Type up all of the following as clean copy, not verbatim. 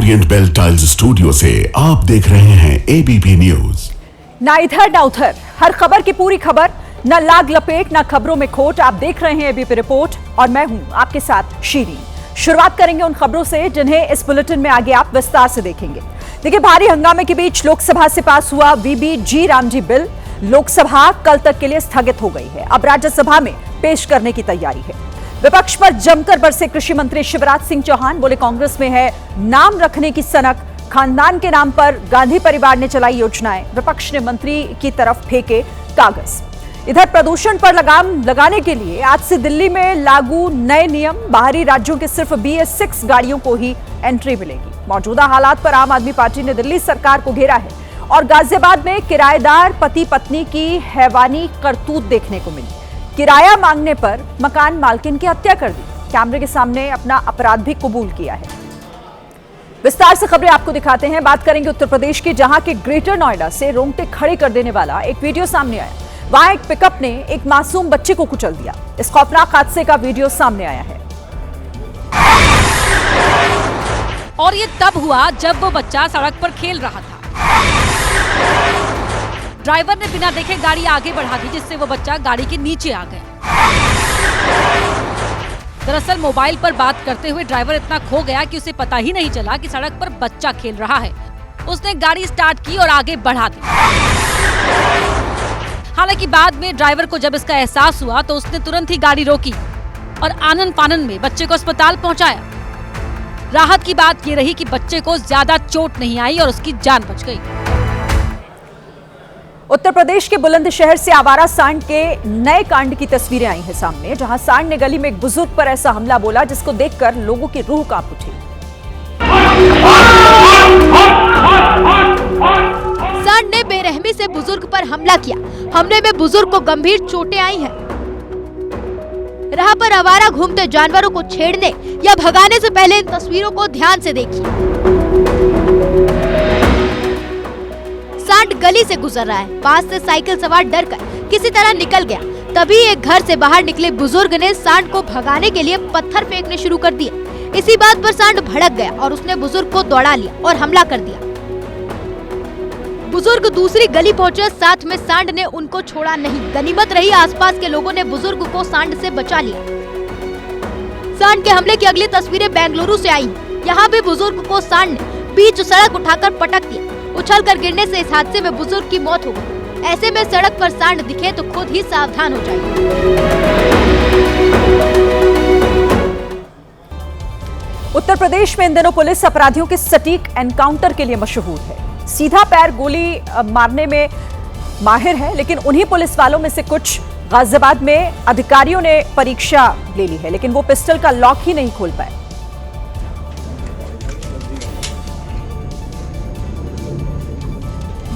Orient bell tiles studio से आप देख रहे हैं एबीपी न्यूज। ना इधर ना उधर, हर खबर की पूरी खबर, न लाग लपेट न खबरों में खोट। आप देख रहे हैं एबीपी रिपोर्ट और मैं हूं आपके साथ शीरी। शुरुआत करेंगे उन खबरों से जिन्हें इस बुलेटिन में आगे आप विस्तार से देखेंगे। देखिए, भारी हंगामे के बीच लोकसभा से पास हुआ वीबी रामजी बिल। लोकसभा कल तक के लिए स्थगित हो गई है। अब राज्यसभा में पेश करने की तैयारी है। विपक्ष पर जमकर बरसे कृषि मंत्री शिवराज सिंह चौहान। बोले, कांग्रेस में है नाम रखने की सनक, खानदान के नाम पर गांधी परिवार ने चलाई योजनाएं। विपक्ष ने मंत्री की तरफ फेंके कागज। इधर प्रदूषण पर लगाम लगाने के लिए आज से दिल्ली में लागू नए नियम। बाहरी राज्यों के सिर्फ BS6 गाड़ियों को ही एंट्री मिलेगी। मौजूदा हालात पर आम आदमी पार्टी ने दिल्ली सरकार को घेरा है और गाजियाबाद में किराएदार पति पत्नी की हैवानी करतूत देखने को मिली। किराया मांगने पर मकान मालकिन की हत्या कर दी। कैमरे के सामने अपना अपराध भी कबूल किया है। विस्तार से खबरें आपको दिखाते हैं। बात करेंगे उत्तर प्रदेश की, जहां के ग्रेटर नोएडा से रोंगटे खड़े कर देने वाला एक वीडियो सामने आया। वहां एक पिकअप ने एक मासूम बच्चे को कुचल दिया। इस खौफनाक हादसे का वीडियो सामने आया है। और ये तब हुआ जब वो बच्चा सड़क पर खेल रहा था। ड्राइवर ने बिना देखे गाड़ी आगे बढ़ा दी, जिससे वो बच्चा गाड़ी के नीचे आ गया। दरअसल मोबाइल पर बात करते हुए ड्राइवर इतना खो गया कि उसे पता ही नहीं चला कि सड़क पर बच्चा खेल रहा है। उसने गाड़ी स्टार्ट की और आगे बढ़ा दी। हालांकि बाद में ड्राइवर को जब इसका एहसास हुआ तो उसने तुरंत ही गाड़ी रोकी और आनन फानन में बच्चे को अस्पताल पहुंचाया। राहत की बात ये रही कि बच्चे को ज्यादा चोट नहीं आई और उसकी जान बच गई। उत्तर प्रदेश के बुलंदशहर से आवारा सांड के नए कांड की तस्वीरें आई हैं सामने, जहां सांड ने गली में एक बुजुर्ग पर ऐसा हमला बोला जिसको देखकर लोगों की रूह कांप उठी। सांड ने बेरहमी से बुजुर्ग पर हमला किया। हमले में बुजुर्ग को गंभीर चोटें आई हैं। राह पर आवारा घूमते जानवरों को छेड़ने या भगाने से पहले इन तस्वीरों को ध्यान से देखिए। सांड गली से गुजर रहा है। पास से साइकिल सवार डरकर किसी तरह निकल गया। तभी एक घर से बाहर निकले बुजुर्ग ने सांड को भगाने के लिए पत्थर फेंकने शुरू कर दिए। इसी बात पर सांड भड़क गया और उसने बुजुर्ग को दौड़ा लिया और हमला कर दिया। बुजुर्ग दूसरी गली पहुंचे, साथ में सांड ने उनको छोड़ा नहीं। गनीमत रही आसपास के लोगों ने बुजुर्ग को सांड से बचा लिया। सांड के हमले की अगली तस्वीरें बेंगलुरु से आई। यहाँ भी बुजुर्ग को सांड ने बीच सड़क उठाकर पटक दिया। उछल कर गिरने से इस हादसे में बुजुर्ग की मौत हो गई। ऐसे में सड़क पर सांड दिखे तो खुद ही सावधान हो जाइए। उत्तर प्रदेश में इन दिनों पुलिस अपराधियों के सटीक एनकाउंटर के लिए मशहूर है। सीधा पैर गोली मारने में माहिर है, लेकिन उन्हीं पुलिस वालों में से कुछ गाजियाबाद में अधिकारियों ने परीक्षा ले ली है, लेकिन वो पिस्टल का लॉक ही नहीं खोल पाए।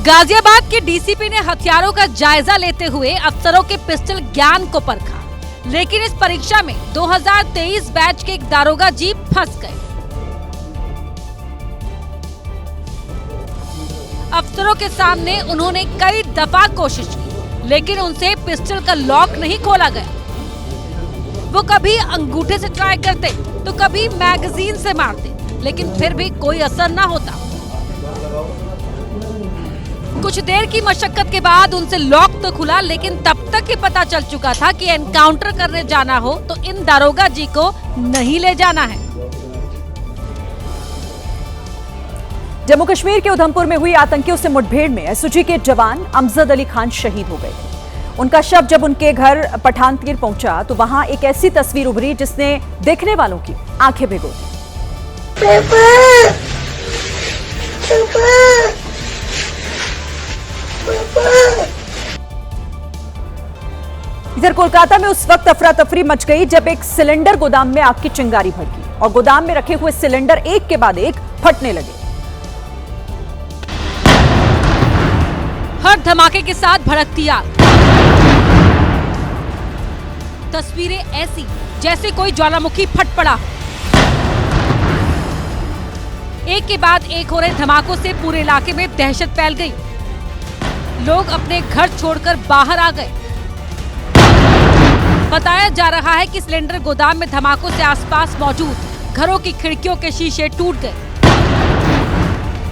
गाजियाबाद के डीसीपी ने हथियारों का जायजा लेते हुए अफसरों के पिस्टल ज्ञान को परखा, लेकिन इस परीक्षा में 2023 बैच के एक दारोगा जी फंस गए। अफसरों के सामने उन्होंने कई दफा कोशिश की, लेकिन उनसे पिस्टल का लॉक नहीं खोला गया। वो कभी अंगूठे से ट्राई करते तो कभी मैगजीन से मारते, लेकिन फिर भी कोई असर ना होता। कुछ देर की मशक्कत के बाद उनसे लॉक तो खुला, लेकिन तब तक ही पता चल चुका था कि एनकाउंटर करने जाना हो तो इन दारोगा जी को नहीं ले जाना है। जम्मू कश्मीर के उधमपुर में हुई आतंकियों से मुठभेड़ में एसओजी के जवान अमजद अली खान शहीद हो गए थे। उनका शव जब उनके घर पठानतीर पहुंचा तो वहां एक ऐसी तस्वीर उभरी जिसने देखने वालों की आंखें भिगो दी। इधर कोलकाता में उस वक्त अफरा तफरी मच गई जब एक सिलेंडर गोदाम में आग की चिंगारी भड़की और गोदाम में रखे हुए सिलेंडर एक के बाद एक फटने लगे। हर धमाके के साथ भड़कती आग। तस्वीरें ऐसी जैसे कोई ज्वालामुखी फट पड़ा। एक के बाद एक हो रहे धमाकों से पूरे इलाके में दहशत फैल गई। लोग अपने घर छोड़कर बाहर आ गए। बताया जा रहा है कि सिलेंडर गोदाम में धमाकों से आसपास मौजूद घरों की खिड़कियों के शीशे टूट गए।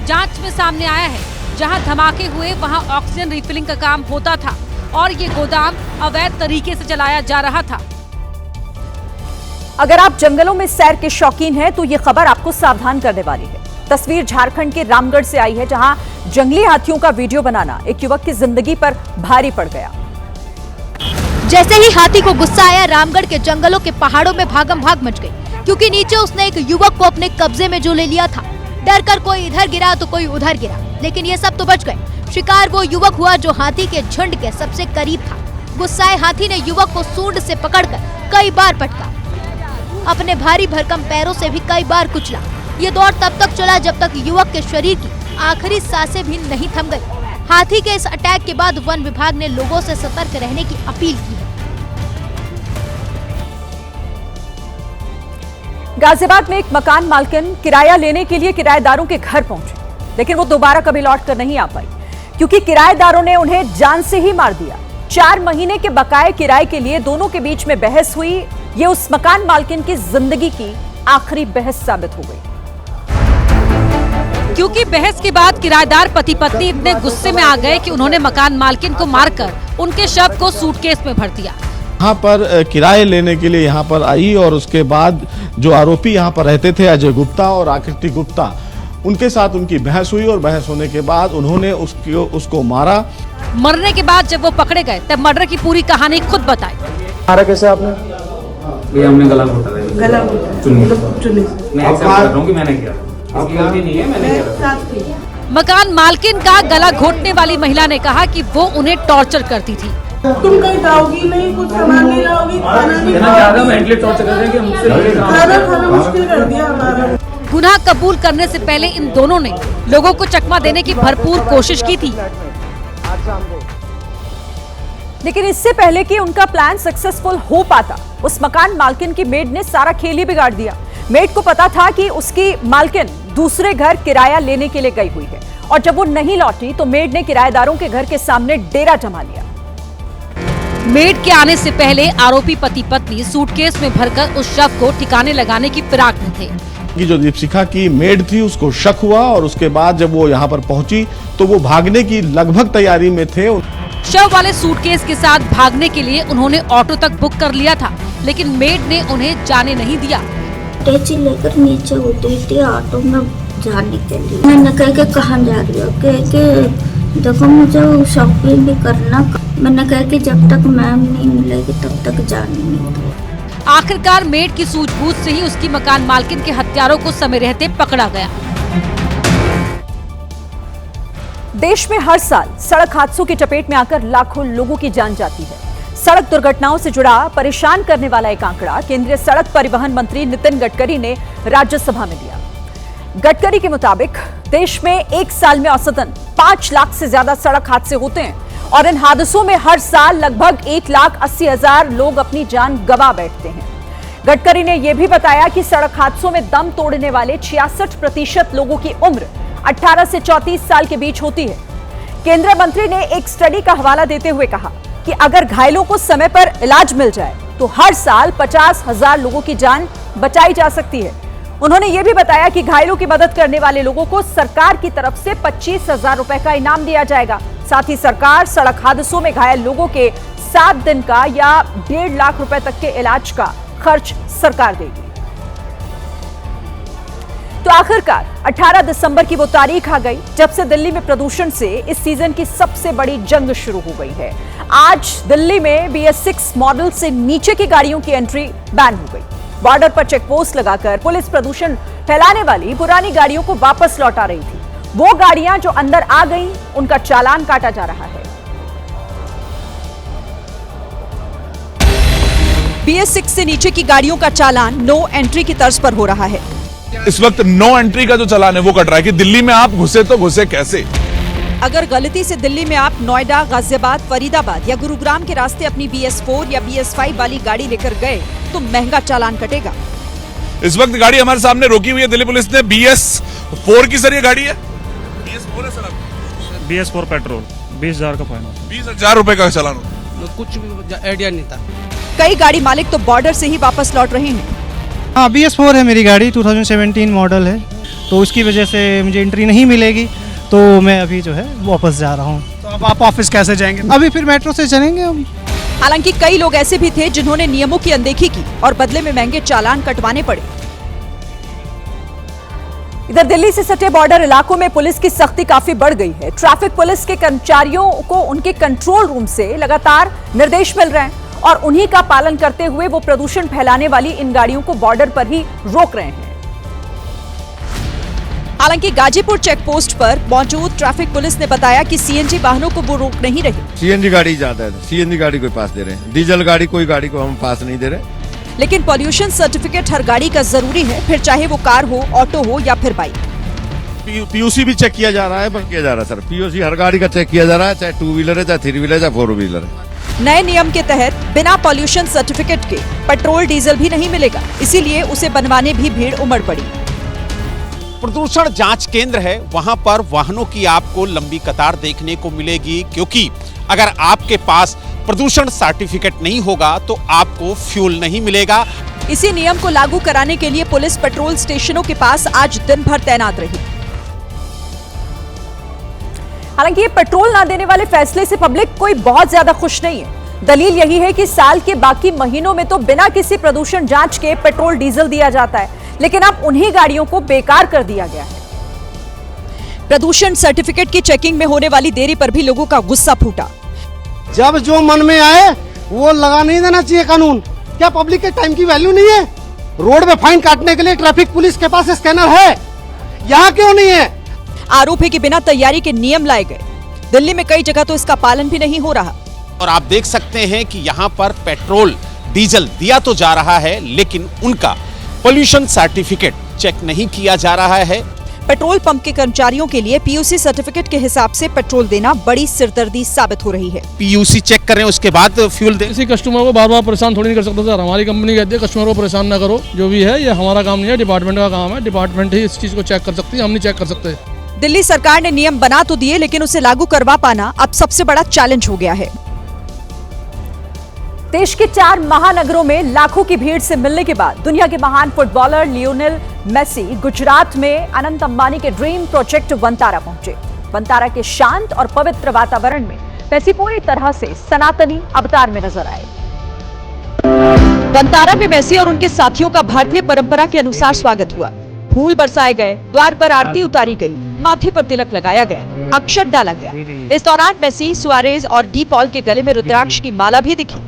जांच में सामने आया है, जहां धमाके हुए वहां ऑक्सीजन रिफिलिंग का काम होता था और ये गोदाम अवैध तरीके से चलाया जा रहा था। अगर आप जंगलों में सैर के शौकीन हैं तो ये खबर आपको सावधान करने वाली है। तस्वीर झारखंड के रामगढ़ से आई है, जहां जंगली हाथियों का वीडियो बनाना एक युवक की जिंदगी पर भारी पड़ गया। जैसे ही हाथी को गुस्सा आया, रामगढ़ के जंगलों के पहाड़ों में भागम भाग मच गई, क्योंकि नीचे उसने एक युवक को अपने कब्जे में जो ले लिया था। डर कर कोई इधर गिरा तो कोई उधर गिरा, लेकिन ये सब तो बच गए। शिकार वो युवक हुआ जो हाथी के झुंड के सबसे करीब था। गुस्साए हाथी ने युवक को सूंड से पकड़कर कई बार पटका, अपने भारी भरकम पैरों से भी कई बार कुचला। ये दौर तब तक चला जब तक युवक के शरीर की आखिरी सांसें भी नहीं थम गई। हाथी के इस अटैक के बाद वन विभाग ने लोगों से सतर्क रहने की अपील की है। गाजियाबाद में एक मकान मालकिन किराया लेने के लिए किराएदारों के घर पहुंचे, लेकिन वो दोबारा कभी लौट कर नहीं आ पाई, क्योंकि किराएदारों ने उन्हें जान से ही मार दिया। 4 महीने के बकाये किराए के लिए दोनों के बीच में बहस हुई। ये उस मकान मालकिन की जिंदगी की आखिरी बहस साबित हो गई, क्योंकि बहस के बाद किराएदार पति पत्नी इतने गुस्से में आ गए कि उन्होंने मकान मालकिन को मारकर उनके शव को सूटकेस में भर दिया। यहाँ पर किराए लेने के लिए यहाँ पर आई और उसके बाद जो आरोपी यहाँ पर रहते थे, अजय गुप्ता और आकृति गुप्ता, उनके साथ उनकी बहस हुई और बहस होने के बाद उन्होंने उसको मारा। मरने के बाद जब वो पकड़े गए तब मर्डर की पूरी कहानी खुद बताई। मारा कैसे आपने? ये हमने गला घोटा है। गला चुन्नी मैं एक्सेप्ट कर रहा हूँ कि मैंने किया, इसकी गलती नहीं है, मैंने किया। मकान मालकिन का गला घोटने वाली महिला ने कहा कि वो उन्हें टॉर्चर करती थी। तुम कहीं जाओगी नहीं, कुछ सामान नहीं लाओगी, खाना नहीं ज्यादा मेंटली टॉर्चर कर रहे हैं कि हमसे खाना मुश्किल कर दिया हमारा। गुनाह कबूल करने से पहले इन दोनों ने लोगों को चकमा देने की भरपूर कोशिश की थी, लेकिन इससे पहले कि उनका प्लान सक्सेसफुल हो पाता, उस मकान मालकिन की मेड ने सारा खेल ही बिगाड़ दिया। मेड को पता था कि उसकी मालकिन दूसरे घर किराया लेने के लिए गई हुई है, और जब वो नहीं लौटी तो मेड ने किराएदारों के घर के सामने डेरा जमा लिया। मेड के आने से पहले आरोपी पति पत्नी सूटकेस में भरकर उस शव को ठिकाने लगाने की फिराक में थे। कि जो दीपशिखा की मेड थी उसको शक हुआ और उसके बाद जब वो यहाँ पर पहुंची तो वो भागने की लगभग तैयारी में थे। शव वाले सूटकेस के साथ भागने के लिए उन्होंने ऑटो तक बुक कर लिया था, लेकिन मेड ने उन्हें जाने नहीं दिया। टैक्सी लेकर नीचे उतरी थी ऑटो में जाने के लिए। मैंने कहा कि कहाँ जा रही हो? कि देखो मुझे शॉपिंग भी करना। मैंने कहा कि जब तक मैम नहीं मिलेगी तब तक जाने नहीं। आखिरकार मेड की सूझबूझ से ही उसकी मकान मालकिन के हत्यारों को समय रहते पकड़ा गया। देश में हर साल सड़क हादसों की चपेट में आकर लाखों लोगों की जान जाती है। सड़क दुर्घटनाओं से जुड़ा परेशान करने वाला एक आंकड़ा केंद्रीय सड़क परिवहन मंत्री नितिन गडकरी ने राज्यसभा में दिया। गडकरी के मुताबिक देश में एक साल में औसतन 5 लाख से ज्यादा सड़क हादसे होते हैं, और इन हादसों में हर साल लगभग 1,80,000 लोग अपनी जान गंवा बैठते हैं। गडकरी ने यह भी बताया कि सड़क हादसों में दम तोड़ने वाले 66% लोगों की उम्र 18 से 34 साल के बीच होती है। केंद्रीय मंत्री ने एक स्टडी का हवाला देते हुए कहा कि अगर घायलों को समय पर इलाज मिल जाए तो हर साल 50,000 लोगों की जान बचाई जा सकती है। उन्होंने ये भी बताया कि घायलों की मदद करने वाले लोगों को सरकार की तरफ से 25,000 रुपए का इनाम दिया जाएगा। साथ ही सरकार सड़क हादसों में घायल लोगों के 7 दिन का या 1.5 लाख रुपए तक के इलाज का खर्च सरकार देगी। तो आखिरकार 18 दिसंबर की वो तारीख आ गई जब से दिल्ली में प्रदूषण से इस सीजन की सबसे बड़ी जंग शुरू हो गई है। आज दिल्ली में BS6 मॉडल से नीचे की गाड़ियों की एंट्री बैन हो गई। बॉर्डर पर चेक पोस्ट लगाकर पुलिस प्रदूषण फैलाने वाली पुरानी गाड़ियों को वापस लौटा रही थी। वो गाड़ियां जो अंदर आ गईं, उनका चालान काटा जा रहा है। BS6 से नीचे की गाड़ियों का चालान नो एंट्री की तर्ज पर हो रहा है। इस वक्त नो एंट्री का जो चालान है वो कट रहा है कि दिल्ली में आप घुसे तो घुसे कैसे। अगर गलती से दिल्ली में आप नोएडा, गाजियाबाद, फरीदाबाद या गुरुग्राम के रास्ते अपनी BS4 या BS5 वाली गाड़ी लेकर गए तो महंगा चालान कटेगा। इस वक्त गाड़ी हमारे सामने रोकी हुई है दिल्ली पुलिस ने। BS4 की सर ये गाड़ी है। BS4 है सर आपकी? BS4 पेट्रोल 20,000 का फाइन। 20,000 रुपए का चालान। कुछ आइडिया नहीं था। कई गाड़ी मालिक तो बॉर्डर से ही वापस लौट रहे हैं। हाँ, BS4 है मेरी गाड़ी, 2017 मॉडल है, तो उसकी वजह से मुझे एंट्री नहीं मिलेगी, तो मैं अभी जो है वापस जा रहा हूँ। तो अब आप ऑफिस कैसे जाएंगे? अभी फिर मेट्रो से चलेंगे हम। हालांकि कई लोग ऐसे भी थे जिन्होंने नियमों की अनदेखी की और बदले में महंगे चालान कटवाने पड़े। इधर दिल्ली से सटे बॉर्डर इलाकों में पुलिस की सख्ती काफी बढ़ गई है। ट्रैफिक पुलिस के कर्मचारियों को उनके कंट्रोल रूम से लगातार निर्देश मिल रहे हैं और उन्हीं का पालन करते हुए वो प्रदूषण फैलाने वाली इन गाड़ियों को बॉर्डर पर ही रोक रहे हैं। हालांकि गाजीपुर चेक पोस्ट पर मौजूद ट्रैफिक पुलिस ने बताया कि सीएनजी वाहनों को वो रोक नहीं रहे। सीएनजी गाड़ी ज्यादा है, सीएनजी गाड़ी कोई पास दे रहे हैं, डीजल गाड़ी कोई गाड़ी को हम पास नहीं दे रहे। लेकिन पॉल्यूशन सर्टिफिकेट हर गाड़ी का जरूरी है, फिर चाहे वो कार हो, ऑटो हो या फिर बाइक। पीयूसी भी चेक किया जा रहा है, किया जा रहा है सर। पीयूसी हर गाड़ी का चेक किया जा रहा है, चाहे 2 व्हीलर है, चाहे 3 व्हीलर है, चाहे 4 व्हीलर है। नए नियम के तहत बिना पॉल्यूशन सर्टिफिकेट के पेट्रोल डीजल भी नहीं मिलेगा, इसीलिए उसे बनवाने भी भीड़ उमड़ पड़ी। प्रदूषण जांच केंद्र है, वहां पर वाहनों की आपको लंबी कतार देखने को मिलेगी, क्योंकि अगर आपके पास प्रदूषण सर्टिफिकेट नहीं होगा तो आपको फ्यूल नहीं मिलेगा। इसी नियम को लागू कराने के लिए पुलिस पेट्रोल स्टेशनों के पास आज दिन भर तैनात रही। हालांकि ये पेट्रोल ना देने वाले फैसले से पब्लिक कोई बहुत ज्यादा खुश नहीं है। दलील यही है कि साल के बाकी महीनों में तो बिना किसी प्रदूषण जांच के पेट्रोल डीजल दिया जाता है, लेकिन अब उन्हीं गाड़ियों को बेकार कर दिया गया है। प्रदूषण सर्टिफिकेट की चेकिंग में होने वाली देरी पर भी लोगों का गुस्सा फूटा। जब जो मन में आए वो लगा नहीं देना चाहिए कानून। क्या पब्लिक के टाइम की वैल्यू नहीं है? रोड में फाइन काटने के लिए ट्रैफिक पुलिस के पास स्कैनर है, यहाँ क्यों नहीं है? आरोप है कि बिना तैयारी के नियम लाए गए। दिल्ली में कई जगह तो इसका पालन भी नहीं हो रहा। और आप देख सकते हैं कि यहाँ पर पेट्रोल डीजल दिया तो जा रहा है, लेकिन उनका पोल्यूशन सर्टिफिकेट चेक नहीं किया जा रहा है। पेट्रोल पंप के कर्मचारियों के लिए पीयूसी सर्टिफिकेट के हिसाब से पेट्रोल देना बड़ी सिरदर्दी साबित हो रही है। पीयूसी चेक करें, उसके बाद फ्यूल दें। किसी कस्टमर को बार बार परेशान थोड़ी नहीं कर सकता सर। हमारी कंपनी कहती है कस्टमर को परेशान ना करो, जो भी है ये हमारा काम नहीं है, डिपार्टमेंट का काम है। डिपार्टमेंट ही इस चीज को चेक कर सकती है, हम नहीं चेक कर सकते। दिल्ली सरकार ने नियम बना तो दिए, लेकिन उसे लागू करवा पाना अब सबसे बड़ा चैलेंज हो गया है। देश के 4 महानगरों में लाखों की भीड़ से मिलने के बाद दुनिया के महान फुटबॉलर लियोनेल मेसी गुजरात में अनंत अंबानी के ड्रीम प्रोजेक्ट वनतारा पहुंचे। वनतारा के शांत और पवित्र वातावरण में मेसी पूरी तरह से सनातनी अवतार में नजर आए। वनतारा में मेसी और उनके साथियों का भारतीय परंपरा के अनुसार स्वागत हुआ। फूल बरसाए गए, द्वार पर आरती उतारी गई, माथे पर तिलक लगाया गया, अक्षत डाला गया। इस दौरान मेसी, सुआरेज और डी पॉल के गले में रुद्राक्ष की माला भी दिखी।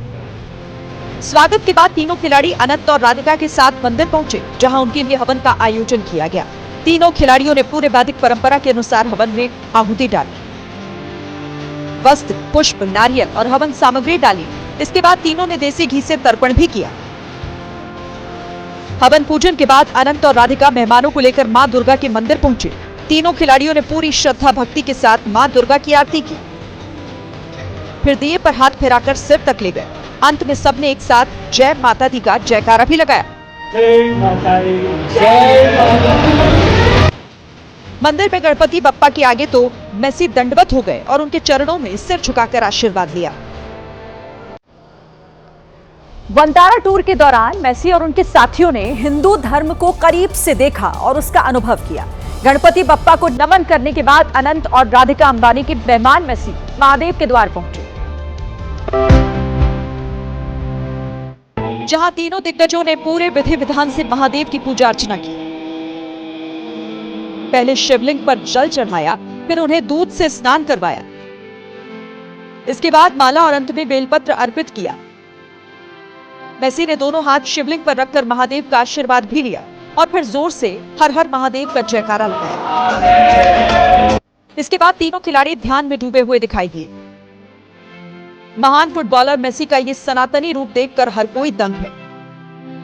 स्वागत के बाद तीनों खिलाड़ी अनंत और राधिका के साथ मंदिर पहुंचे, जहां उनके लिए हवन का आयोजन किया गया। तीनों खिलाड़ियों ने पूरे वैदिक परंपरा के अनुसार हवन में आहुति डाली। वस्त्र, पुष्प, नारियल और हवन सामग्री डाली। इसके बाद तीनों ने देसी घी से तर्पण भी किया। हवन पूजन के बाद अनंत और राधिका मेहमानों को लेकर मां दुर्गा के मंदिर पहुंचे। तीनों खिलाड़ियों ने पूरी श्रद्धा भक्ति के साथ मां दुर्गा की आरती की, फिर दिए पर हाथ फिराकर सिर तक ले गए। अंत में सबने एक साथ जय माता दी का जयकारा भी लगाया। मंदिर में गणपति बप्पा के आगे तो मेसी दंडवत हो गए और उनके चरणों में सिर झुकाकर आशीर्वाद लिया। वनतारा टूर के दौरान मेसी और उनके साथियों ने हिंदू धर्म को करीब से देखा और उसका अनुभव किया। गणपति बप्पा को नमन करने के बाद अनंत और राधिका अंबानी के मेहमान मेसी महादेव के द्वार पहुंचे, जहां तीनों दिग्गजों ने पूरे विधि विधान से महादेव की पूजा अर्चना की। पहले शिवलिंग पर जल चढ़ाया, फिर उन्हें दूध से स्नान करवाया। इसके बाद माला और अंत में बेलपत्र अर्पित किया। मेसी ने दोनों हाथ शिवलिंग पर रखकर महादेव का आशीर्वाद भी लिया और फिर जोर से हर हर महादेव का जयकारा लगाया। इसके बाद तीनों खिलाड़ी ध्यान में डूबे हुए दिखाई दिए। महान फुटबॉलर मेसी का ये सनातनी रूप देखकर हर कोई दंग है।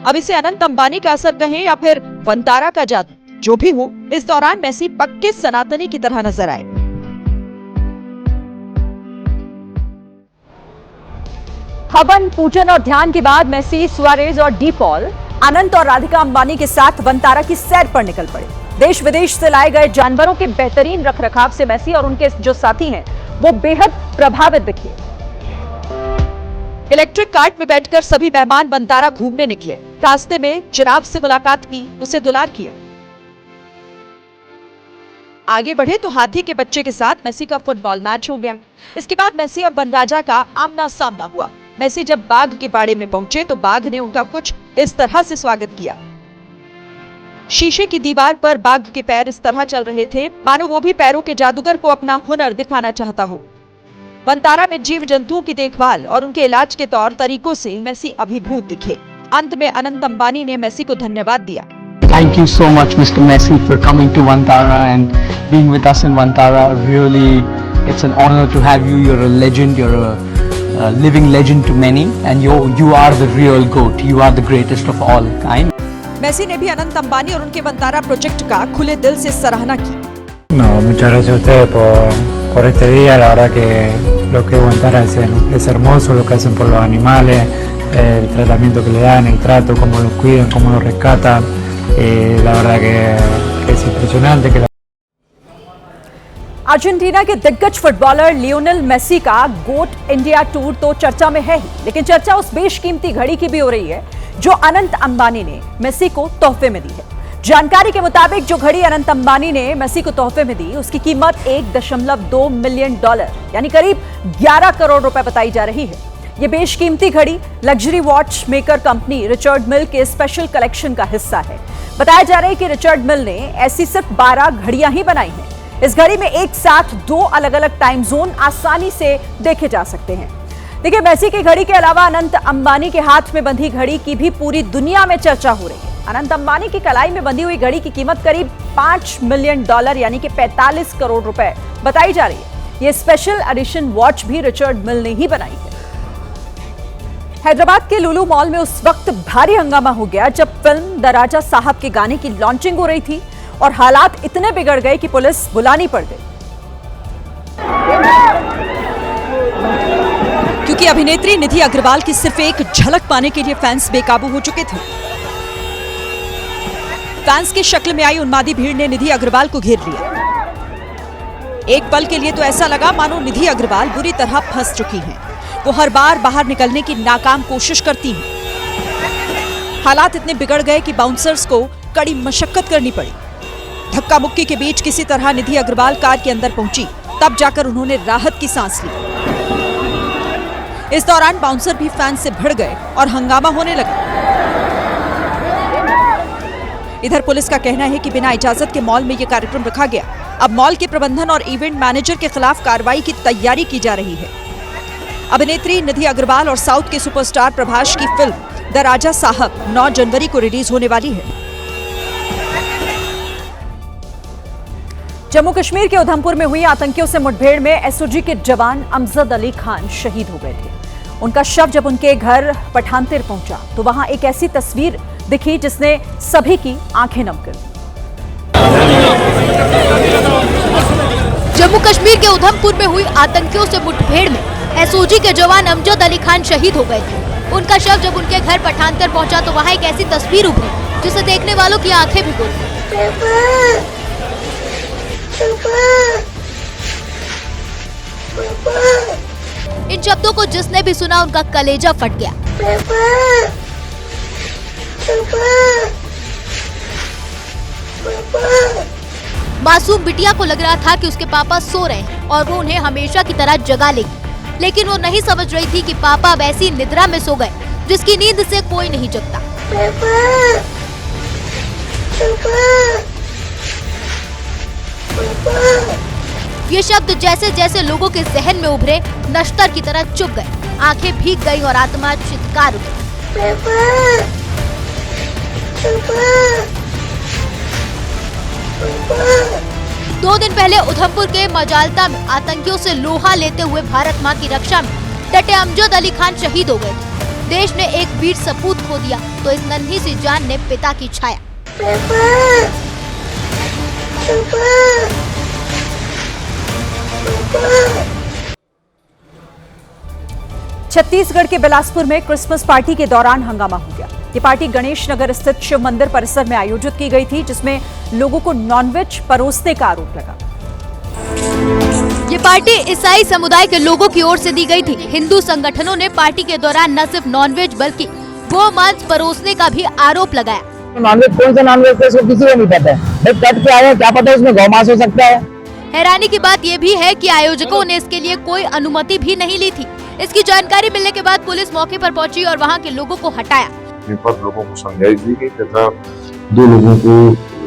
अब इसे अनंत अंबानी का असर कहें या फिर वनतारा का जादू, जो भी हो, इस दौरान मेसी पक्के सनातनी की तरह नजर आए। हवन, पूजन और ध्यान के बाद मेसी, सुआरेज और डी पॉल अनंत और राधिका अंबानी के साथ वनतारा की सैर पर निकल पड़े। देश विदेश से लाए गए जानवरों के बेहतरीन रखरखाव से मेसी और उनके जो साथी हैं वो बेहद प्रभावित दिखे। इलेक्ट्रिक कार्ट में बैठकर सभी मेहमान वनतारा घूमने निकले। रास्ते में जिराफ से मुलाकात की, उसे दुलार किया। आगे बढ़े तो हाथी के बच्चे के साथ मेसी का फुटबॉल मैच हो गया। इसके बाद मेसी और बनराजा का आमना सामना हुआ। मेसी जब बाघ के बाड़े में पहुंचे तो बाघ ने उनका कुछ इस तरह से स्वागत किया। शीशे की दीवार पर बाघ के पैर इस तरह चल रहे थे मानो वो भी पैरों के जादूगर को अपना हुनर दिखाना चाहता हो। वनतारा में जीव जंतुओं की देखभाल और उनके इलाज के तौर तरीकों से मेसी अभिभूत दिखे। अंत में अनंत अंबानी ने मेसी को धन्यवाद दिया। Thank you so much, Mr. Messi, for coming to Vantara and being with us in Vantara. Really, it's an honor to have you. You're a legend. You're a living legend to many, and you are the real GOAT. You are the greatest of all kind. Messi ने भी अनंत अंबानी और उनके Vantara project का खुले दिल से सराहना की। No, muchas gracias a ustedes por este día. La verdad que lo que Vantara es hermoso, lo que hacen por los animales, el tratamiento que le dan, el trato, cómo los cuidan, cómo los rescatan. La verdad que es impresionante que Argentina के दिग्गज footballer Lionel Messi का गोट India tour तो चर्चा में है ही, लेकिन चर्चा उस बेशकीमती घड़ी की भी हो रही है जो अनंत अंबानी ने मेसी को तोहफे में दी है। जानकारी के मुताबिक जो घड़ी अनंत अंबानी ने मेसी को तोहफे में दी उसकी कीमत $1.2 मिलियन यानी करीब 11 करोड़ रुपए बताई जा रही है। ये बेशकीमती घड़ी luxury watch maker company Richard Mille के स्पेशल कलेक्शन का हिस्सा है। बताया जा रहा है कि रिचर्ड मिल ने ऐसी सिर्फ 12 घड़ियां ही बनाई हैं। इस घड़ी में एक साथ 2 अलग अलग टाइम जोन आसानी से देखे जा सकते हैं। देखिए, मेसी की घड़ी के अलावा अनंत अंबानी के हाथ में बंधी घड़ी की भी पूरी दुनिया में चर्चा हो रही है। अनंत अंबानी की कलाई में बंधी हुई घड़ी की कीमत करीब $5 मिलियन यानी कि 45 करोड़ रुपए बताई जा रही है। ये स्पेशल एडिशन वॉच भी रिचर्ड मिल ने ही बनाई है। हैदराबाद के लुलु मॉल में उस वक्त भारी हंगामा हो गया जब फिल्म द राजा साहब के गाने की लॉन्चिंग हो रही थी और हालात इतने बिगड़ गए कि पुलिस बुलानी पड़ गई, क्योंकि अभिनेत्री निधि अग्रवाल की सिर्फ एक झलक पाने के लिए फैंस बेकाबू हो चुके थे। फैंस की शक्ल में आई उन्मादी भीड़ ने निधि अग्रवाल को घेर लिया। एक पल के लिए तो ऐसा लगा मानो निधि अग्रवाल बुरी तरह फंस चुकी हैं। वो हर बार बाहर निकलने की नाकाम कोशिश करती हैं। हालात इतने बिगड़ गए कि बाउंसर्स को कड़ी मशक्कत करनी पड़ी। धक्का मुक्की के बीच किसी तरह निधि अग्रवाल कार के अंदर पहुंची, तब जाकर उन्होंने राहत की सांस ली। इस दौरान बाउंसर भी फैन से भिड़ गए और हंगामा होने लगा। इधर पुलिस का कहना है कि बिना इजाजत के मॉल में यह कार्यक्रम रखा गया। अब मॉल के प्रबंधन और इवेंट मैनेजर के खिलाफ कार्रवाई की तैयारी की जा रही है। अभिनेत्री निधि अग्रवाल और साउथ के सुपरस्टार प्रभास की फिल्म द राजा साहब 9 जनवरी को रिलीज होने वाली है। जम्मू कश्मीर के उधमपुर में हुई आतंकियों से मुठभेड़ में एसओजी के जवान अमजद अली खान शहीद हो गए थे। उनका शव जब उनके घर पठानतिर पहुंचा तो वहां एक ऐसी तस्वीर दिखी जिसने सभी की आंखें नम कर दी। जम्मू कश्मीर के उधमपुर में हुई आतंकियों से मुठभेड़ में एसओजी के जवान अमजद अली खान शहीद हो गए थे। उनका शव जब उनके घर पठानतर पहुंचा तो वहां एक ऐसी तस्वीर उभरी जिसे देखने वालों की आंखें भिगो दी। इन शब्दों को जिसने भी सुना उनका कलेजा फट गया। मासूम बिटिया को लग रहा था कि उसके पापा सो रहे हैं और वो उन्हें हमेशा की तरह जगा लेगी, लेकिन वो नहीं समझ रही थी कि पापा वैसी निद्रा में सो गए जिसकी नींद से कोई नहीं जगता। ये शब्द जैसे जैसे लोगों के जहन में उभरे नश्तर की तरह चुभ गए। आंखें भीग गई और आत्मा चित्कार उठी। 2 दिन पहले उधमपुर के मजालता में आतंकियों से लोहा लेते हुए भारत मां की रक्षा में डटे अमजद अली खान शहीद हो गए थे। देश ने एक वीर सपूत खो दिया तो इस नन्ही सी जान ने पिता की छाया। 'छत्तीसगढ़ के बिलासपुर में क्रिसमस पार्टी के दौरान हंगामा हो गया। ये पार्टी गणेश नगर स्थित शिव मंदिर परिसर में आयोजित की गई थी, जिसमें लोगों को नॉनवेज परोसने का आरोप लगा। ये पार्टी ईसाई समुदाय के लोगों की ओर से दी गई थी। हिंदू संगठनों ने पार्टी के दौरान न सिर्फ नॉनवेज बल्कि गो मांस परोसने का भी आरोप लगाया। नॉनवेज कौन सा नॉनवेज है इसको किसी को नहीं पता है। कट क्या है क्या पता उसमें गौमांस हो सकता है। हैरानी की बात ये भी है कि आयोजकों ने इसके लिए कोई अनुमति भी नहीं ली थी। इसकी जानकारी मिलने के बाद पुलिस मौके पर पहुंची और वहां के लोगों को हटाया। लोगों को समझाइश दी गई तथा 2 लोगों को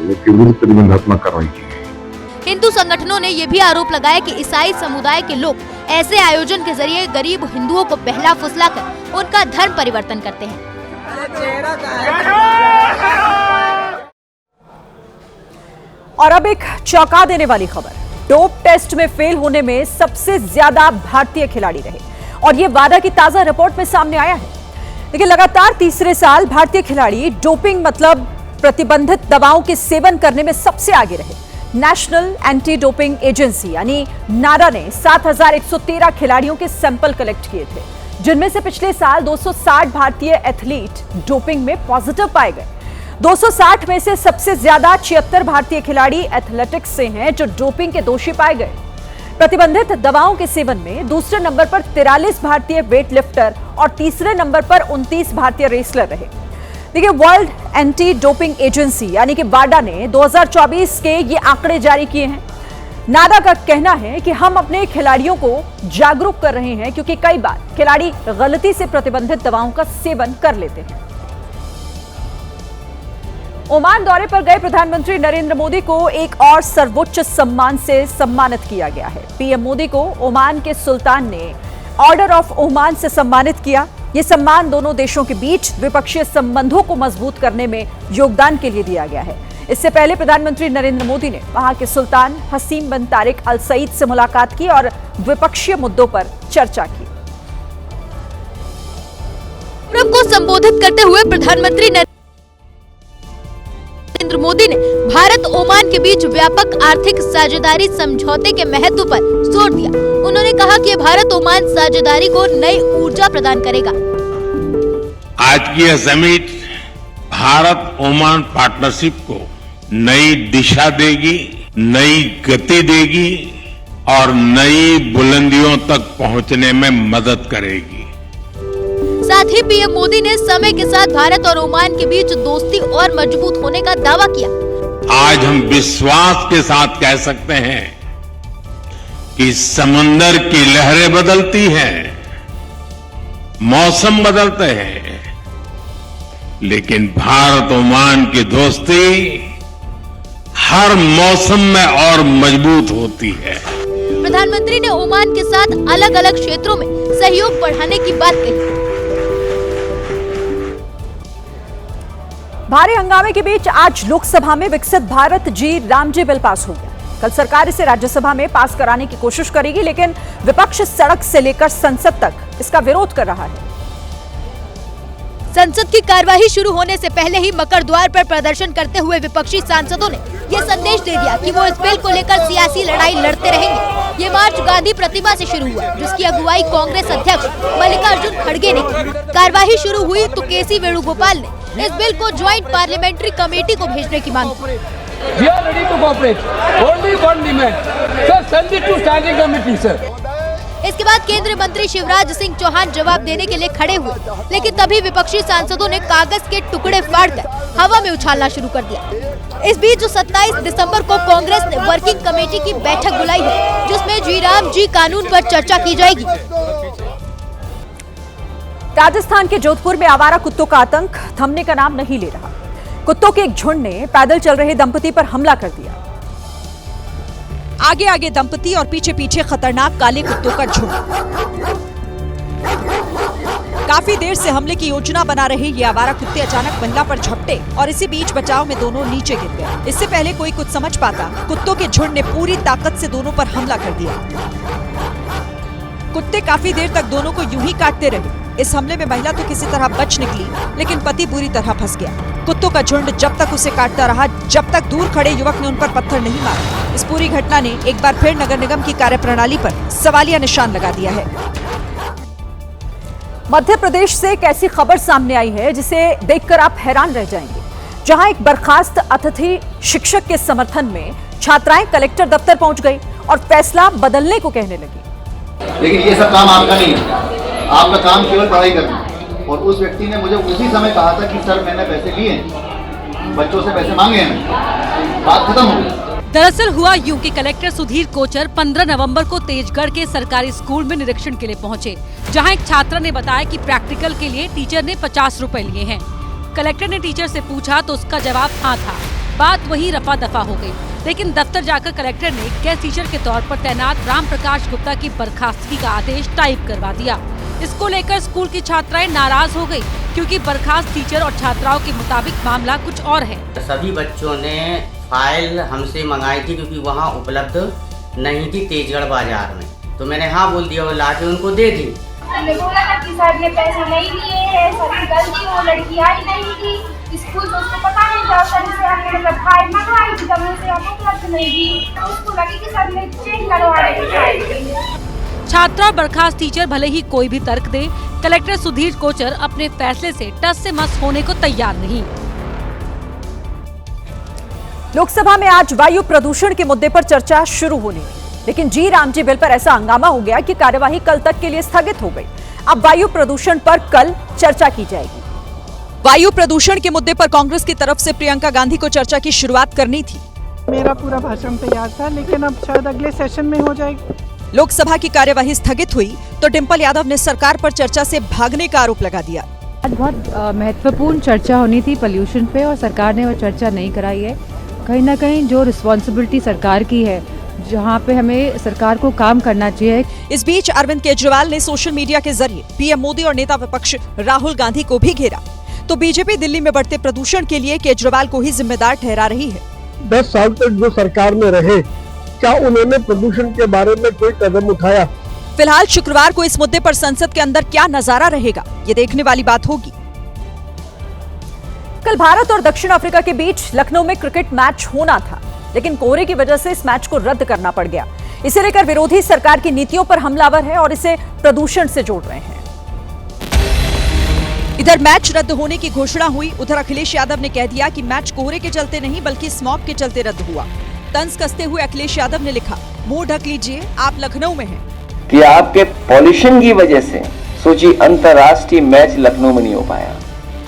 विरुद्ध प्रतिबंधात्मक कार्रवाई की गई। हिंदू संगठनों ने ये भी आरोप लगाया कि ईसाई समुदाय के लोग ऐसे आयोजन के जरिए गरीब हिंदुओं को बहला फुसलाकर उनका धर्म परिवर्तन करते हैं। और अब एक चौंका देने वाली खबर। डोप टेस्ट में फेल होने में सबसे ज्यादा भारतीय खिलाड़ी रहे और ये वाडा की ताजा रिपोर्ट में सामने आया है। लेकिन लगातार तीसरे साल भारतीय खिलाड़ी डोपिंग मतलब प्रतिबंधित दवाओं के सेवन करने में सबसे आगे रहे। नेशनल एंटी डोपिंग एजेंसी यानी नाडा ने 7,113 खिलाड़ियों के सैंपल कलेक्ट किए थे, जिनमें से पिछले साल 260 भारतीय एथलीट डोपिंग में पॉजिटिव पाए गए। 260 में से सबसे ज्यादा 76 भारतीय खिलाड़ी एथलेटिक्स से हैं जो डोपिंग के दोषी पाए गए। प्रतिबंधित दवाओं के सेवन में दूसरे नंबर पर 43 भारतीय वेट लिफ्टर और तीसरे नंबर पर 29 भारतीय रेसलर रहे। देखिए, वर्ल्ड एंटी डोपिंग एजेंसी यानी कि वाडा ने 2024 के ये आंकड़े जारी किए हैं। नाडा का कहना है कि हम अपने खिलाड़ियों को जागरूक कर रहे हैं क्योंकि कई बार खिलाड़ी गलती से प्रतिबंधित दवाओं का सेवन कर लेते हैं। ओमान दौरे पर गए प्रधानमंत्री नरेंद्र मोदी को एक और सर्वोच्च सम्मान से सम्मानित किया गया है। पीएम मोदी को ओमान के सुल्तान ने ऑर्डर ऑफ ओमान से सम्मानित किया। यह सम्मान दोनों देशों के बीच द्विपक्षीय संबंधों को मजबूत करने में योगदान के लिए दिया गया है। इससे पहले प्रधानमंत्री नरेंद्र मोदी ने वहां के सुल्तान हसीम बिन तारिक अल सईद से मुलाकात की और द्विपक्षीय मुद्दों पर चर्चा की। फोरम को संबोधित करते हुए प्रधानमंत्री नरेंद्र मोदी ने भारत ओमान के बीच व्यापक आर्थिक साझेदारी समझौते के महत्व पर जोर दिया। उन्होंने कहा कि भारत ओमान साझेदारी को नई ऊर्जा प्रदान करेगा। आज की यह समिट भारत ओमान पार्टनरशिप को नई दिशा देगी, नई गति देगी और नई बुलंदियों तक पहुंचने में मदद करेगी। साथ ही पीएम मोदी ने समय के साथ भारत और ओमान के बीच दोस्ती और मजबूत होने का दावा किया। आज हम विश्वास के साथ कह सकते हैं कि समंदर की लहरें बदलती हैं, मौसम बदलते हैं, लेकिन भारत ओमान की दोस्ती हर मौसम में और मजबूत होती है। प्रधानमंत्री ने ओमान के साथ अलग अलग क्षेत्रों में सहयोग बढ़ाने की बात कही। भारी हंगामे के बीच आज लोकसभा में विकसित भारत जी रामजी बिल पास हो गया। कल सरकार इसे राज्यसभा में पास कराने की कोशिश करेगी, लेकिन विपक्ष सड़क से लेकर संसद तक इसका विरोध कर रहा है। संसद की कार्यवाही शुरू होने से पहले ही मकर द्वार पर प्रदर्शन करते हुए विपक्षी सांसदों ने यह संदेश दे दिया कि वो इस बिल को लेकर सियासी लड़ाई लड़ते रहेंगे। ये मार्च गांधी प्रतिमा से शुरू हुआ, जिसकी अगुवाई कांग्रेस अध्यक्ष मल्लिकार्जुन खड़गे ने की। कार्यवाही शुरू हुई तो केसी वेणुगोपाल ने इस बिल को ज्वाइंट पार्लियामेंट्री कमेटी को भेजने की मांग की। We are ready to cooperate. Only one demand. Sir, send it to standing committee, sir. इसके बाद केंद्रीय मंत्री शिवराज सिंह चौहान जवाब देने के लिए खड़े हुए, लेकिन तभी विपक्षी सांसदों ने कागज के टुकड़े फाड़कर हवा में उछालना शुरू कर दिया। इस बीच 27 दिसंबर को कांग्रेस ने वर्किंग कमेटी की बैठक बुलाई है, जिसमें जी राम जी कानून पर चर्चा की जाएगी। राजस्थान के जोधपुर में आवारा कुत्तों का आतंक थमने का नाम नहीं ले रहा। कुत्तों के एक झुंड ने पैदल चल रहे दंपति पर हमला कर दिया। आगे आगे दंपति और पीछे पीछे खतरनाक काले कुत्तों का झुंड। काफी देर से हमले की योजना बना रहे ये आवारा कुत्ते अचानक महिला पर झपटे और इसी बीच बचाव में दोनों नीचे गिर गए। इससे पहले कोई कुछ समझ पाता, कुत्तों के झुंड ने पूरी ताकत से दोनों पर हमला कर दिया। कुत्ते काफी देर तक दोनों को यूं ही काटते रहे। इस हमले में महिला तो किसी तरह बच निकली, लेकिन पति बुरी तरह फंस गया। कुत्तों का झुंड जब तक उसे काटता रहा, जब तक दूर खड़े युवक ने उन पर पत्थर नहीं मारा। इस पूरी घटना ने एक बार फिर नगर निगम की कार्यप्रणाली पर सवालिया निशान लगा दिया है। मध्य प्रदेश से एक ऐसी खबर सामने आई है जिसे देखकर आप हैरान रह जाएंगे, जहां एक बर्खास्त अतिथि शिक्षक के समर्थन में छात्राएं कलेक्टर दफ्तर पहुंच गई और फैसला बदलने को कहने लगी। लेकिन ये सब काम आपका नहीं है, आपका काम केवल पढ़ाई करना। और उस व्यक्ति ने मुझे उसी समय कहा था कि सर मैंने पैसे लिए बच्चों से पैसे मांगे हैं, बात खत्म हो गई। दरअसल हुआ यूं कि कलेक्टर सुधीर कोचर 15 नवंबर को तेजगढ़ के सरकारी स्कूल में निरीक्षण के लिए पहुंचे, जहां एक छात्रा ने बताया कि प्रैक्टिकल के लिए टीचर ने 50 रुपए लिए हैं। कलेक्टर ने टीचर से पूछा तो उसका जवाब हाँ था। बात वहीं रफा दफा हो गई, लेकिन दफ्तर जाकर कलेक्टर ने गेस्ट टीचर के तौर पर तैनात राम प्रकाश गुप्ता की बर्खास्तगी का आदेश टाइप करवा दिया। इसको लेकर स्कूल की छात्राएं नाराज हो गयी, क्योंकि बर्खास्त टीचर और छात्राओं के मुताबिक मामला कुछ और है। सभी बच्चों ने फाइल हमसे मंगाई थी, क्योंकि वहाँ उपलब्ध नहीं थी तेजगढ़ बाजार में, तो मैंने हाँ बोल दिया और ला के उनको दे दी। हमने बोला था कि सर ने पैसे नहीं लिए हैं, सर की गलती, वो लड़की आई नहीं थी स्कूल, तो उसको पता नहीं था। सर से हमने मतलब फाइल मंगवाई थी, तब उसे हम उपलब्ध नहीं थी, तो उसको लगी कि सर ने चेंज करवा दी। छात्रा और बर्खास्त टीचर भले ही कोई भी तर्क दे, कलेक्टर सुधीर कोचर अपने फैसले से टस से मस होने को तैयार नहीं। लोकसभा में आज वायु प्रदूषण के मुद्दे पर चर्चा शुरू होनी थी, लेकिन जी राम जी बिल पर ऐसा हंगामा हो गया कि कार्यवाही कल तक के लिए स्थगित हो गई। अब वायु प्रदूषण पर कल चर्चा की जाएगी। वायु प्रदूषण के मुद्दे पर कांग्रेस की तरफ से प्रियंका गांधी को चर्चा की शुरुआत करनी थी। मेरा पूरा भाषण तैयार था, लेकिन अब शायद अगले सेशन में हो जाएगी। लोकसभा की कार्यवाही स्थगित हुई तो डिंपल यादव ने सरकार पर चर्चा से भागने का आरोप लगा दिया। आज बहुत महत्वपूर्ण चर्चा होनी थी पोल्यूशन पे, और सरकार ने वो चर्चा नहीं कराई है। कहीं ना कहीं जो रिस्पॉन्सिबिलिटी सरकार की है, जहां पे हमें सरकार को काम करना चाहिए। इस बीच अरविंद केजरीवाल ने सोशल मीडिया के जरिए पीएम मोदी और नेता विपक्ष राहुल गांधी को भी घेरा, तो बीजेपी दिल्ली में बढ़ते प्रदूषण के लिए केजरीवाल को ही जिम्मेदार ठहरा रही है। 10 साल तक जो सरकार में रहे, क्या उन्होंने प्रदूषण के बारे में कोई कदम उठाया? फिलहाल शुक्रवार को इस मुद्दे पर संसद के अंदर क्या नजारा रहेगा, ये देखने वाली बात होगी। कल भारत और दक्षिण अफ्रीका के बीच लखनऊ में क्रिकेट मैच होना था, लेकिन कोहरे की वजह से इस मैच को रद्द करना पड़ गया। इसे लेकर विरोधी सरकार की नीतियों पर हमलावर है और इसे प्रदूषण से जोड़ रहे हैं। इधर मैच रद्द होने की घोषणा हुई, उधर अखिलेश यादव ने कह दिया कि मैच कोहरे के चलते नहीं बल्कि स्मॉग के चलते रद्द हुआ। तंज कसते हुए अखिलेश यादव ने लिखा, मुंह ढक लीजिए, आप लखनऊ में हैं। कि आपके पॉल्यूशन की वजह से सोची अंतर्राष्ट्रीय मैच लखनऊ में नहीं हो पाया।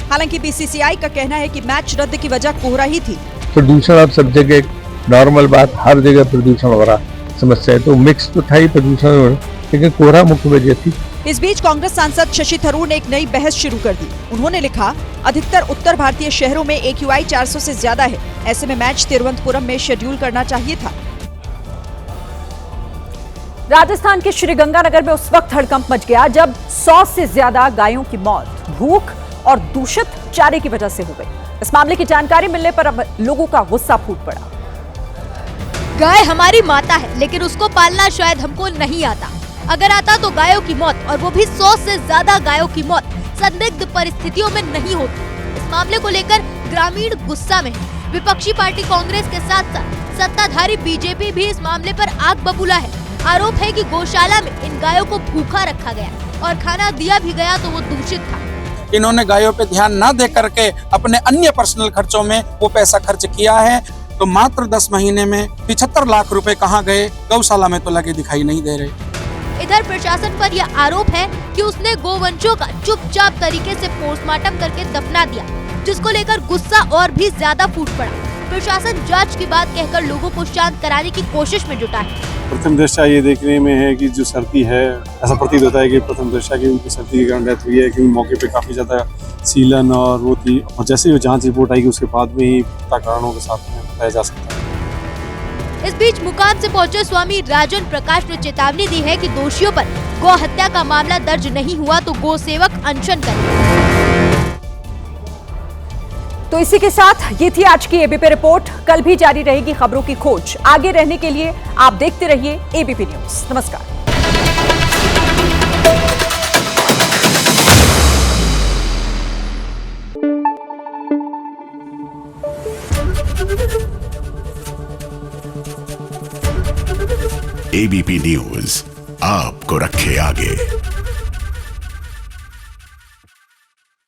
हालांकि बीसीसीआई का कहना है कि मैच रद्द की वजह कोहरा ही थी। प्रदूषण अब सब जगह नॉर्मल बात, हर जगह प्रदूषण हो रहा, समस्या है तो मिक्स तो था ही प्रदूषण, लेकिन कोहरा मुख्य वजह थी। इस बीच कांग्रेस सांसद शशि थरूर ने एक नई बहस शुरू कर दी। उन्होंने लिखा, अधिकतर उत्तर भारतीय शहरों में AQI 400 से ज्यादा है, ऐसे में मैच तिरुवनंतपुरम में शेड्यूल करना चाहिए था। राजस्थान के श्रीगंगानगर में उस वक्त हड़कंप मच गया जब 100 से ज्यादा गायों की मौत भूख और दूषित चारे की वजह से हो गई। इस मामले की जानकारी मिलने पर अब लोगों का गुस्सा फूट पड़ा। गाय हमारी माता है, लेकिन उसको पालना शायद हमको नहीं आता। अगर आता तो गायों की मौत, और वो भी 100 से ज्यादा गायों की मौत संदिग्ध परिस्थितियों में नहीं होती। इस मामले को लेकर ग्रामीण गुस्सा में है। विपक्षी पार्टी कांग्रेस के साथ साथ सत्ताधारी बीजेपी भी इस मामले पर आग बबूला है। आरोप है कि गौशाला में इन गायों को भूखा रखा गया और खाना दिया भी गया तो वो दूषित था। इन्होंने गायों पे ध्यान न दे करके अपने अन्य पर्सनल खर्चों में वो पैसा खर्च किया है। तो मात्र 10 महीने में 75 लाख रुपए कहाँ गए, गौशाला में तो लगे दिखाई नहीं दे रहे। इधर प्रशासन पर यह आरोप है कि उसने गोवंशों का चुपचाप तरीके से पोस्टमार्टम करके दफना दिया, जिसको लेकर गुस्सा और भी ज्यादा फूट पड़ा। प्रशासन जांच की बात कहकर लोगों को शांत कराने की कोशिश में जुटा है। प्रथम दृष्टया ये देखने में है कि जो सर्दी है, ऐसा प्रतीत होता है कि प्रथम दृष्टया की उनकी सर्दी के कारण डेथ हुई है, कि मौके पे काफी ज्यादा सीलन और वो थी, और जैसे ही जांच रिपोर्ट आएगी उसके बाद में ही कारणों के साथ में बताया जा सकता है। इस बीच मुकाम से पहुंचे स्वामी राजन प्रकाश ने चेतावनी दी है कि दोषियों पर गौ हत्या का मामला दर्ज नहीं हुआ तो गौ सेवक अनशन करेंगे। तो इसी के साथ ये थी आज की एबीपी रिपोर्ट। कल भी जारी रहेगी खबरों की खोज। आगे रहने के लिए आप देखते रहिए एबीपी न्यूज। नमस्कार। एबीपी न्यूज आपको रखे आगे।